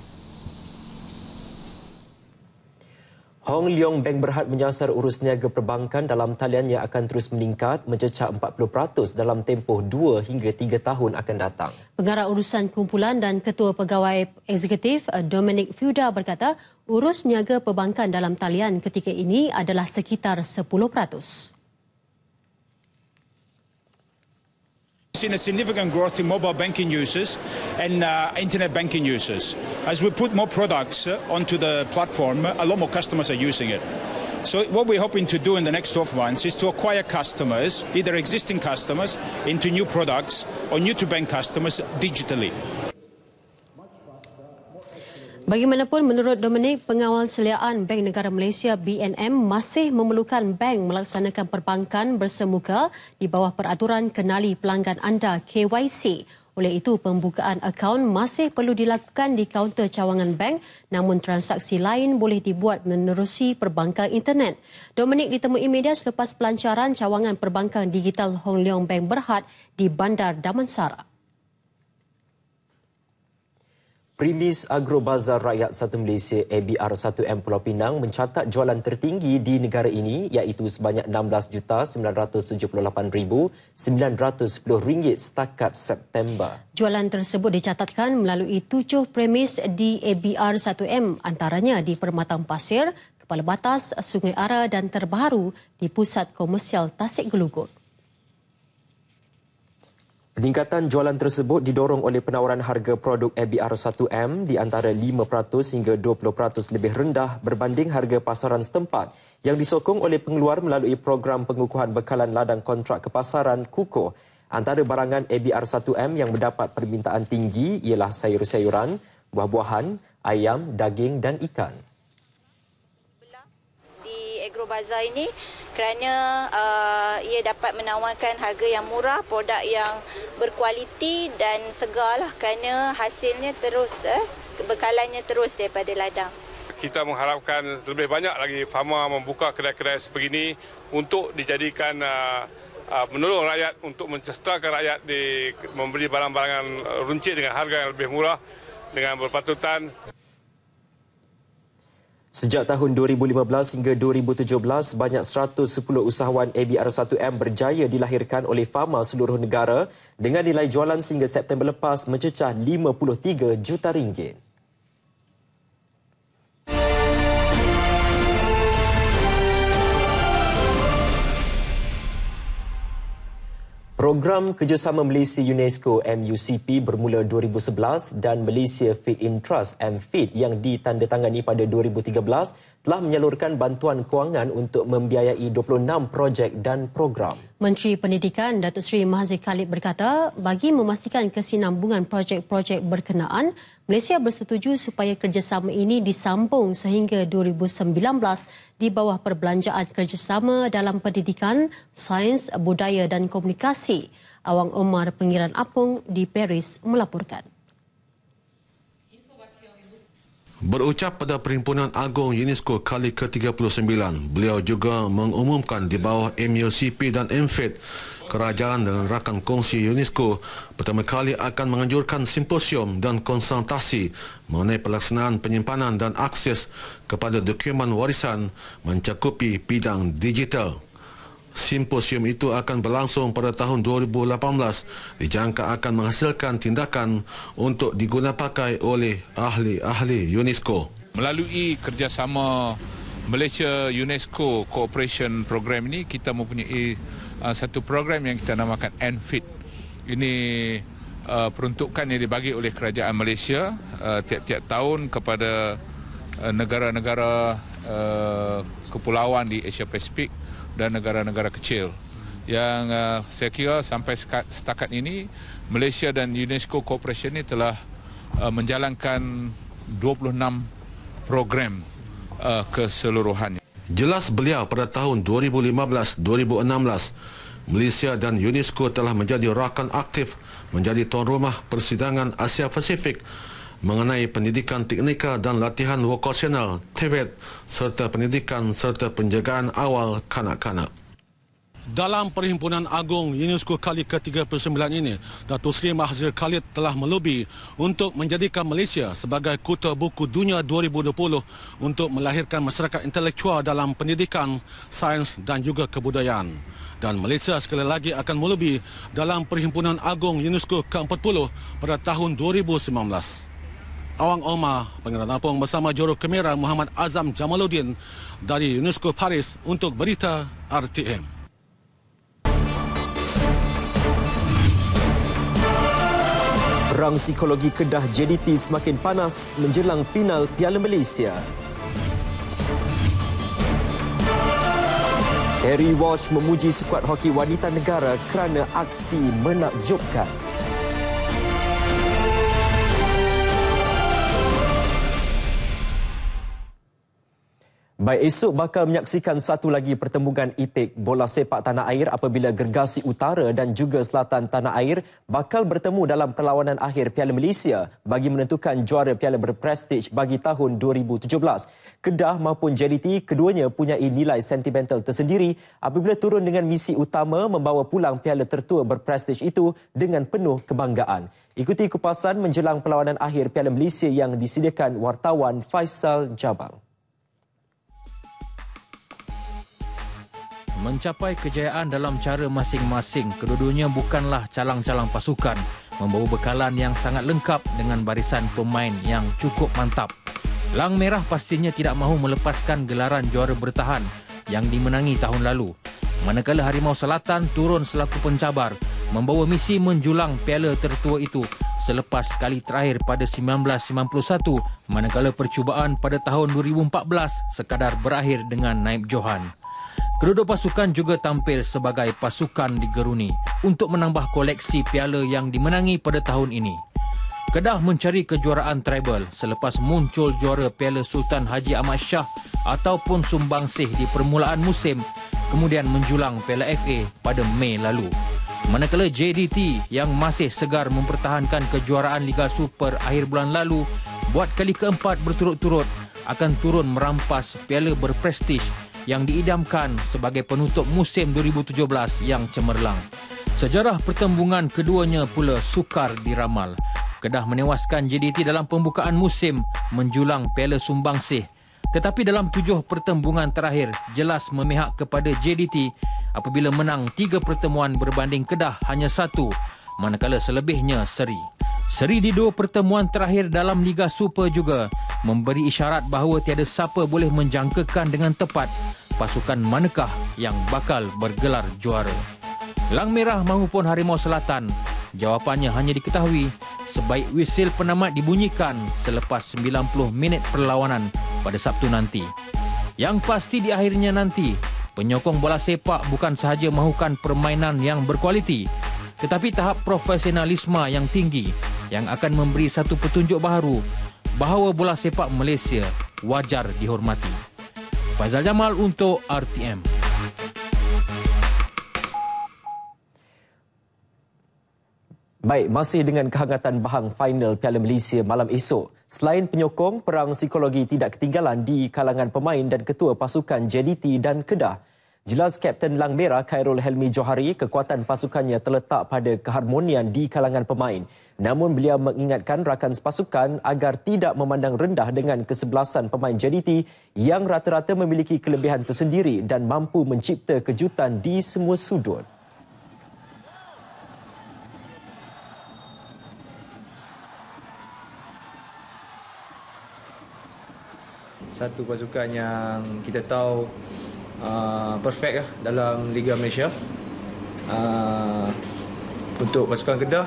Hong Leong Bank Berhad menyasar urus niaga perbankan dalam talian yang akan terus meningkat mencecah 40% dalam tempoh 2 hingga 3 tahun akan datang. Pengarah urusan kumpulan dan Ketua Pegawai Eksekutif Dominic Fiuda berkata, urus niaga perbankan dalam talian ketika ini adalah sekitar 10%. Seen a significant growth in mobile banking users and internet banking users. As we put more products onto the platform, a lot more customers are using it. So what we're hoping to do in the next 12 months is to acquire customers, either existing customers, into new products or new-to-bank customers digitally. Bagaimanapun, menurut Dominic, pengawal seliaan Bank Negara Malaysia BNM masih memerlukan bank melaksanakan perbankan bersemuka di bawah peraturan kenali pelanggan anda KYC. Oleh itu, pembukaan akaun masih perlu dilakukan di kaunter cawangan bank, namun transaksi lain boleh dibuat menerusi perbankan internet. Dominic ditemui media selepas pelancaran cawangan perbankan digital Hong Leong Bank Berhad di Bandar Damansara. Primis Agrobazar Rakyat 1 Malaysia ABR1M Pulau Pinang mencatat jualan tertinggi di negara ini iaitu sebanyak RM16,978,910 setakat September. Jualan tersebut dicatatkan melalui 7 premis di ABR1M, antaranya di Permatang Pasir, Kepala Batas, Sungai Ara dan terbaru di Pusat Komersial Tasik Gelugut. Peningkatan jualan tersebut didorong oleh penawaran harga produk ABR1M di antara 5% hingga 20% lebih rendah berbanding harga pasaran setempat yang disokong oleh pengeluar melalui program pengukuhan bekalan ladang kontrak kepasaran KUKO. Antara barangan ABR1M yang mendapat permintaan tinggi ialah sayur-sayuran, buah-buahan, ayam, daging dan ikan. Agrobazar ini kerana ia dapat menawarkan harga yang murah, produk yang berkualiti dan segarlah kerana hasilnya terus, bekalannya terus daripada ladang. Kita mengharapkan lebih banyak lagi farmer membuka kedai-kedai sebegini untuk dijadikan menolong rakyat, untuk mencesterkan rakyat di membeli barang-barangan runcit dengan harga yang lebih murah dengan berpatutan. Sejak tahun 2015 hingga 2017, banyak 110 usahawan ABR1M berjaya dilahirkan oleh farma seluruh negara dengan nilai jualan sehingga September lepas mencecah RM53 juta. Program Kerjasama Malaysia UNESCO MUCP bermula 2011 dan Malaysia Feed in Trust MFIT yang ditandatangani pada 2013 telah menyalurkan bantuan kewangan untuk membiayai 26 projek dan program. Menteri Pendidikan Datuk Seri Mahathir Khalid berkata, bagi memastikan kesinambungan projek-projek berkenaan, Malaysia bersetuju supaya kerjasama ini disambung sehingga 2019 di bawah Perbelanjaan Kerjasama dalam Pendidikan, Sains, Budaya dan Komunikasi. Awang Omar Pengiran Apung di Paris melaporkan. Berucap pada Perhimpunan Agung UNESCO kali ke-39, beliau juga mengumumkan di bawah MUCP dan MFIT, kerajaan dan rakan kongsi UNESCO pertama kali akan menganjurkan simposium dan konsultasi mengenai pelaksanaan penyimpanan dan akses kepada dokumen warisan mencakupi bidang digital. Simposium itu akan berlangsung pada tahun 2018, dijangka akan menghasilkan tindakan untuk digunapakai oleh ahli-ahli UNESCO. Melalui kerjasama Malaysia UNESCO Cooperation Program ini, kita mempunyai satu program yang kita namakan MFIT. Ini peruntukan yang dibagi oleh kerajaan Malaysia tiap-tiap tahun kepada negara-negara kepulauan di Asia Pasifik dan negara-negara kecil. Yang saya kira sampai setakat ini Malaysia dan UNESCO Cooperation ini telah menjalankan 26 program keseluruhannya. Jelas beliau pada tahun 2015-2016, Malaysia dan UNESCO telah menjadi rakan aktif menjadi tuan rumah persidangan Asia Pasifik mengenai pendidikan teknikal dan latihan vokasional TVET serta pendidikan serta penjagaan awal kanak-kanak. Dalam Perhimpunan Agung UNESCO kali ke-39 ini, Datuk Seri Mahathir Khalid telah melobi untuk menjadikan Malaysia sebagai Kota Buku Dunia 2020 untuk melahirkan masyarakat intelektual dalam pendidikan, sains dan juga kebudayaan. Dan Malaysia sekali lagi akan melobi dalam Perhimpunan Agung UNESCO ke-40 pada tahun 2019. Awang Omar, Pengiran Apung bersama juru kamera Muhammad Azam Jamaluddin dari UNESCO Paris untuk Berita RTM. Perang psikologi Kedah JDT semakin panas menjelang final Piala Malaysia. Terry Walsh memuji skuad hoki wanita negara kerana aksi menakjubkan. Baik, esok bakal menyaksikan satu lagi pertembungan epik bola sepak tanah air apabila Gergasi Utara dan juga Selatan Tanah Air bakal bertemu dalam perlawanan akhir Piala Malaysia bagi menentukan juara piala berprestij bagi tahun 2017. Kedah maupun JDT keduanya punyai nilai sentimental tersendiri apabila turun dengan misi utama membawa pulang piala tertua berprestij itu dengan penuh kebanggaan. Ikuti kupasan menjelang perlawanan akhir Piala Malaysia yang disediakan wartawan Faisal Jabal. Mencapai kejayaan dalam cara masing-masing, kedua-duanya bukanlah calang-calang pasukan, membawa bekalan yang sangat lengkap dengan barisan pemain yang cukup mantap. Lang Merah pastinya tidak mahu melepaskan gelaran juara bertahan yang dimenangi tahun lalu. Manakala Harimau Selatan turun selaku pencabar, membawa misi menjulang piala tertua itu selepas kali terakhir pada 1991, manakala percubaan pada tahun 2014 sekadar berakhir dengan naib johan. Kedua pasukan juga tampil sebagai pasukan digeruni untuk menambah koleksi piala yang dimenangi pada tahun ini. Kedah mencari kejuaraan treble selepas muncul juara Piala Sultan Haji Ahmad Shah ataupun sumbangsih di permulaan musim, kemudian menjulang Piala FA pada Mei lalu. Manakala JDT yang masih segar mempertahankan kejuaraan Liga Super akhir bulan lalu, buat kali keempat berturut-turut akan turun merampas piala berprestij yang diidamkan sebagai penutup musim 2017 yang cemerlang. Sejarah pertembungan keduanya pula sukar diramal. Kedah menewaskan JDT dalam pembukaan musim menjulang piala sumbangsih. Tetapi dalam 7 pertembungan terakhir jelas memihak kepada JDT apabila menang 3 pertemuan berbanding Kedah hanya 1, manakala selebihnya seri. Seri di 2 pertemuan terakhir dalam Liga Super juga memberi isyarat bahawa tiada siapa boleh menjangkakan dengan tepat pasukan manakah yang bakal bergelar juara. Lang Merah maupun Harimau Selatan, jawapannya hanya diketahui sebaik wisil penamat dibunyikan selepas 90 minit perlawanan pada Sabtu nanti. Yang pasti di akhirnya nanti, penyokong bola sepak bukan sahaja mahukan permainan yang berkualiti, tetapi tahap profesionalisme yang tinggi yang akan memberi satu petunjuk baharu bahawa bola sepak Malaysia wajar dihormati. Faizal Jamal untuk RTM. Baik, masih dengan kehangatan bahang final Piala Malaysia malam esok. Selain penyokong, perang psikologi tidak ketinggalan di kalangan pemain dan ketua pasukan JDT dan Kedah. Jelas Kapten Lang Merah Khairul Helmi Johari, kekuatan pasukannya terletak pada keharmonian di kalangan pemain. Namun beliau mengingatkan rakan sepasukan agar tidak memandang rendah dengan kesebelasan pemain JDT yang rata-rata memiliki kelebihan tersendiri dan mampu mencipta kejutan di semua sudut. Satu pasukan yang kita tahu perfect lah dalam Liga Malaysia. Untuk pasukan Kedah,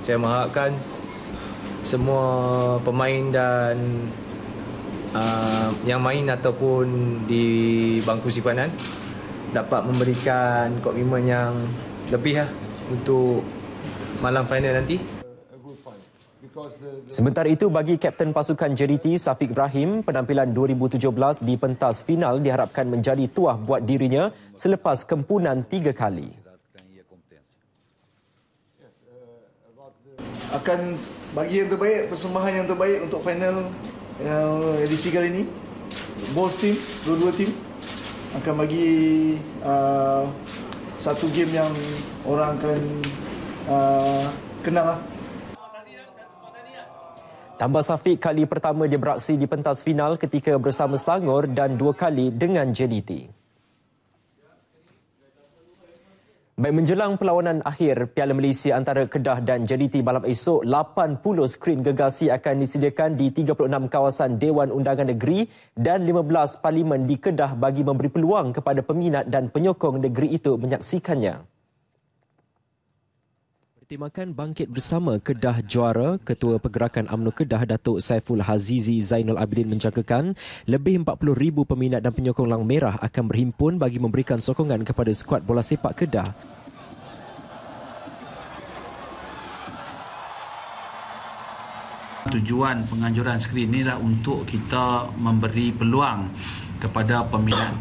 saya mengharapkan semua pemain dan yang main ataupun di bangku simpanan dapat memberikan komitmen yang lebih lah untuk malam final nanti. Sementara itu, bagi Kapten pasukan JDT Safiq Ibrahim, penampilan 2017 di pentas final diharapkan menjadi tuah buat dirinya selepas kempunan 3 kali. Akan bagi yang terbaik, persembahan yang terbaik untuk final edisi kali ini. Both team, dua-dua team akan bagi satu game yang orang akan kenal lah. Tambah Safiq, kali pertama dia beraksi di pentas final ketika bersama Selangor dan 2 kali dengan JDT. Baik, menjelang perlawanan akhir Piala Malaysia antara Kedah dan JDT malam esok, 80 skrin gergasi akan disediakan di 36 kawasan Dewan Undangan Negeri dan 15 parlimen di Kedah bagi memberi peluang kepada peminat dan penyokong negeri itu menyaksikannya. Pertimakan Bangkit Bersama Kedah juara, Ketua Pergerakan UMNO Kedah Datuk Saiful Hazizi Zainul Abidin menjangkakan lebih 40,000 peminat dan penyokong Lang Merah akan berhimpun bagi memberikan sokongan kepada skuad bola sepak Kedah. Tujuan penganjuran skrin ini adalah untuk kita memberi peluang kepada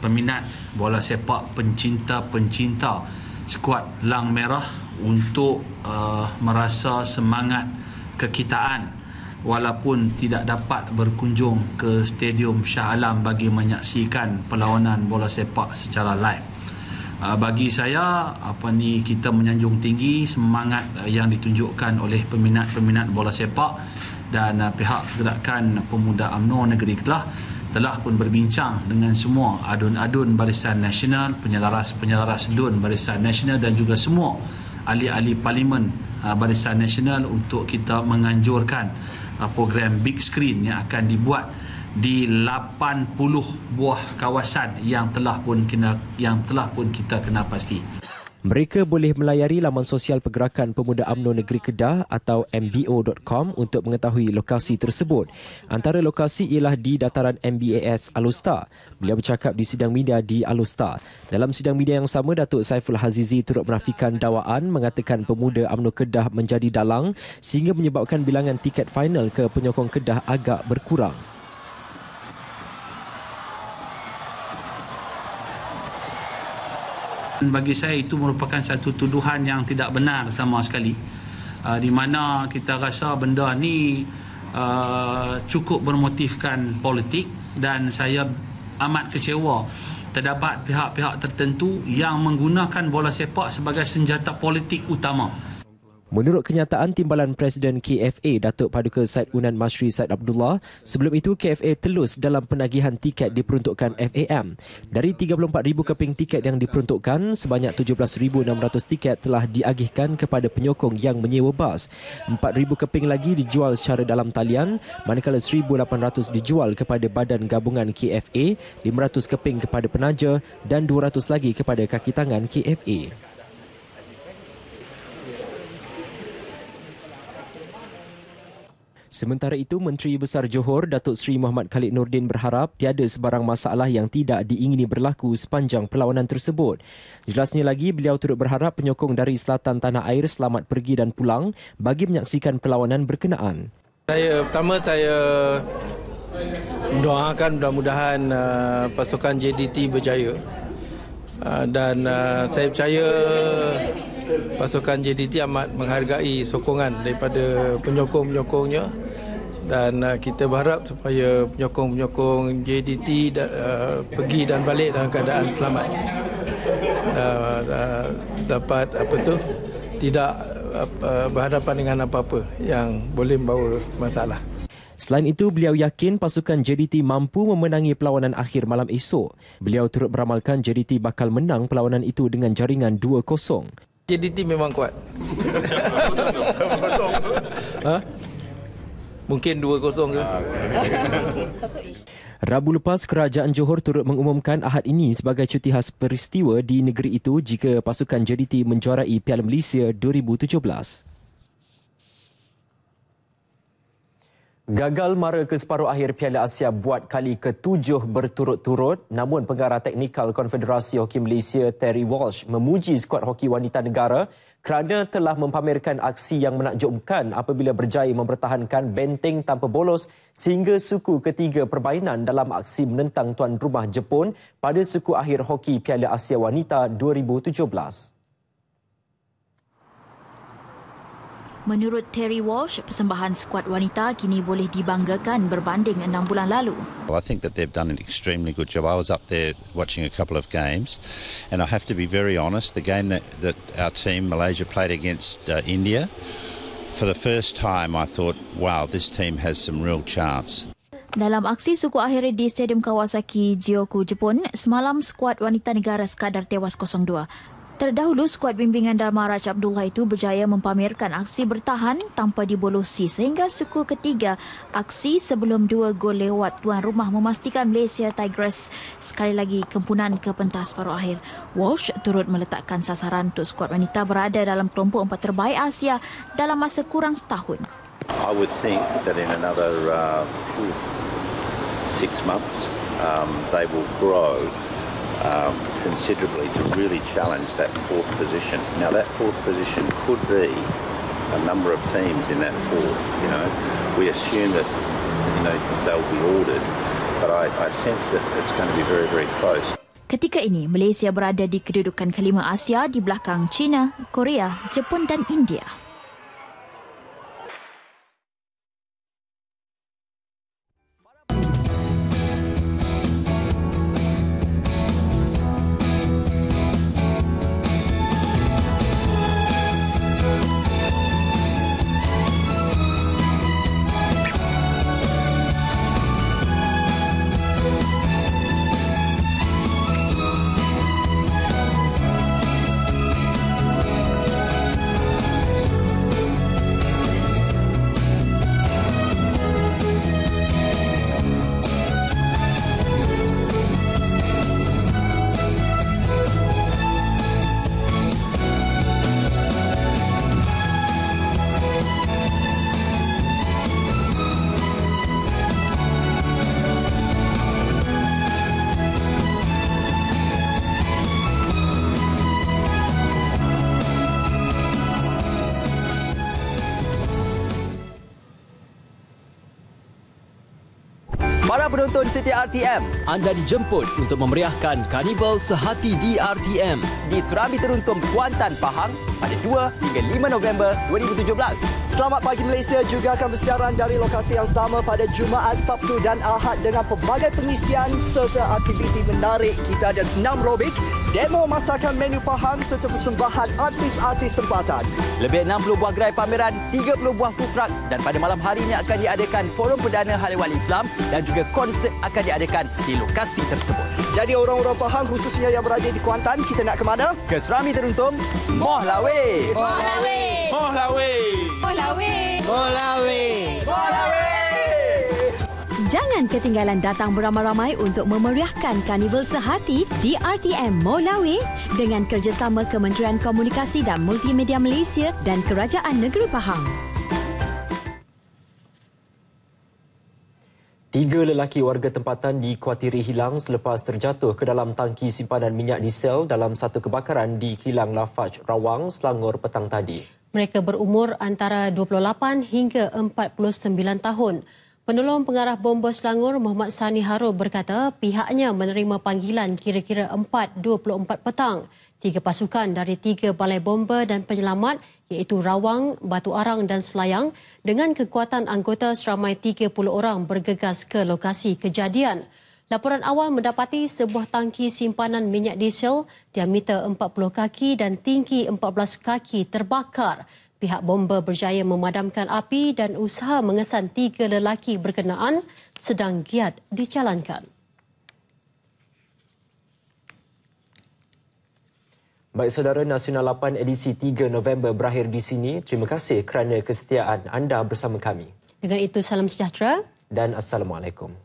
peminat bola sepak, pencinta skuad Lang Merah untuk merasa semangat kekitaan walaupun tidak dapat berkunjung ke Stadium Shah Alam bagi menyaksikan perlawanan bola sepak secara live. Bagi saya, kita menyanjung tinggi semangat yang ditunjukkan oleh peminat bola sepak, dan pihak Gerakan Pemuda UMNO Negeri Kedah telah pun berbincang dengan semua adun-adun Barisan Nasional, penyelaras DUN Barisan Nasional dan juga semua ahli-ahli parlimen Barisan Nasional untuk kita menganjurkan program big screen yang akan dibuat di 80 buah kawasan yang telah pun kita kenal pasti. Mereka boleh melayari laman sosial Pergerakan Pemuda UMNO Negeri Kedah atau mbo.com untuk mengetahui lokasi tersebut. Antara lokasi ialah di dataran MBAS Alor. Beliau bercakap di sidang media di Alor. Dalam sidang media yang sama, Datuk Saiful Hazizi turut menafikan dakwaan mengatakan Pemuda UMNO Kedah menjadi dalang sehingga menyebabkan bilangan tiket final ke penyokong Kedah agak berkurang. Bagi saya itu merupakan satu tuduhan yang tidak benar sama sekali, di mana kita rasa benda ni cukup bermotifkan politik, dan saya amat kecewa terdapat pihak-pihak tertentu yang menggunakan bola sepak sebagai senjata politik utama. Menurut kenyataan Timbalan Presiden KFA Datuk Paduka Said Unan Masri Said Abdullah, sebelum itu KFA telus dalam penagihan tiket diperuntukkan FAM. Dari 34,000 keping tiket yang diperuntukkan, sebanyak 17,600 tiket telah diagihkan kepada penyokong yang menyewa bas. 4,000 keping lagi dijual secara dalam talian, manakala 1,800 dijual kepada badan gabungan KFA, 500 keping kepada penaja dan 200 lagi kepada kaki tangan KFA. Sementara itu, Menteri Besar Johor Datuk Seri Muhammad Khalid Nordin berharap tiada sebarang masalah yang tidak diingini berlaku sepanjang perlawanan tersebut. Jelasnya lagi, beliau turut berharap penyokong dari selatan tanah air selamat pergi dan pulang bagi menyaksikan perlawanan berkenaan. Pertama saya mendoakan mudah-mudahan pasukan JDT berjaya, dan saya percaya pasukan JDT amat menghargai sokongan daripada penyokong-penyokongnya, dan kita berharap supaya penyokong-penyokong JDT pergi dan balik dalam keadaan selamat, dapat tidak berhadapan dengan apa-apa yang boleh membawa masalah. Selain itu, beliau yakin pasukan JDT mampu memenangi perlawanan akhir malam esok. Beliau turut beramalkan JDT bakal menang perlawanan itu dengan jaringan 2-0. JDT memang kuat. Mungkin 2-0 ke? Rabu lepas, Kerajaan Johor turut mengumumkan Ahad ini sebagai cuti khas peristiwa di negeri itu jika pasukan JDT menjuarai Piala Malaysia 2017. Gagal mara ke separuh akhir Piala Asia buat kali ke-7 berturut-turut, namun pengarah teknikal Konfederasi Hoki Malaysia Terry Walsh memuji skuad hoki wanita negara kerana telah mempamerkan aksi yang menakjubkan apabila berjaya mempertahankan benteng tanpa bolos sehingga suku ketiga permainan dalam aksi menentang tuan rumah Jepun pada suku akhir hoki Piala Asia Wanita 2017. Menurut Terry Walsh, persembahan skuad wanita kini boleh dibanggakan berbanding 6 bulan lalu. Well, I think that they've done an extremely good job. I was up there watching a couple of games, and I have to be very honest, the game that our team, Malaysia, played against India, for the first time I thought, wow, this team has some real chance. Dalam aksi suku akhir di Stadium Kawasaki Jioku, Jepun, semalam skuad wanita negara sekadar tewas 0-2. Terdahulu, skuad bimbingan Dharma Raj Abdullah itu berjaya mempamerkan aksi bertahan tanpa dibolosi sehingga suku ketiga aksi sebelum 2 gol lewat tuan rumah memastikan Malaysia Tigers sekali lagi kempunan ke pentas paruh akhir. Walsh turut meletakkan sasaran untuk skuad wanita berada dalam kelompok 4 terbaik Asia dalam masa kurang setahun. I would think that in another 6 months they will grow considerably to really challenge that 4th position. Now that 4th position could be a number of teams in that 4. You know, we assume that they'll be ordered, but I sense that it's going to be very, very close. Ketika ini, Malaysia berada di kedudukan kelima Asia di belakang China, Korea, Jepun dan India. Para penonton setia RTM, anda dijemput untuk memeriahkan Karnival Sehati di RTM di Serami Teruntum, Kuantan, Pahang pada 2 hingga 5 November 2017. Selamat Pagi Malaysia juga akan bersiaran dari lokasi yang sama pada Jumaat, Sabtu dan Ahad dengan pelbagai pengisian serta aktiviti menarik. Kita ada senam aerobik, demo masakan menu Pahang serta persembahan artis-artis tempatan. Lebih 60 buah gerai pameran, 30 buah food truck dan pada malam hari ini akan diadakan forum perdana Hal Ehwal Islam dan juga konsert akan diadakan di lokasi tersebut. Jadi orang-orang Pahang khususnya yang berada di Kuantan, kita nak ke mana? Ke Serami Teruntum, Moh Lawe. Moh Lawe. Moh Lawe. Moh Lawe. Moh Lawe. Moh Lawe. Jangan ketinggalan datang beramai-ramai untuk memeriahkan Karnival Sehati di RTM Moh Lawe dengan kerjasama Kementerian Komunikasi dan Multimedia Malaysia dan Kerajaan Negeri Pahang. 3 lelaki warga tempatan dikuatiri hilang selepas terjatuh ke dalam tangki simpanan minyak diesel dalam satu kebakaran di kilang Lafarge, Rawang, Selangor petang tadi. Mereka berumur antara 28 hingga 49 tahun. Penolong pengarah bomba Selangor, Muhammad Sani Harul berkata pihaknya menerima panggilan kira-kira 4:24 petang. 3 pasukan dari 3 balai bomba dan penyelamat iaitu Rawang, Batu Arang dan Selayang dengan kekuatan anggota seramai 30 orang bergegas ke lokasi kejadian. Laporan awal mendapati sebuah tangki simpanan minyak diesel diameter 40 kaki dan tinggi 14 kaki terbakar. Pihak bomba berjaya memadamkan api dan usaha mengesan 3 lelaki berkenaan sedang giat dijalankan. Baik saudara, Nasional 8 edisi 3 November berakhir di sini. Terima kasih kerana kesetiaan anda bersama kami. Dengan itu, salam sejahtera dan Assalamualaikum.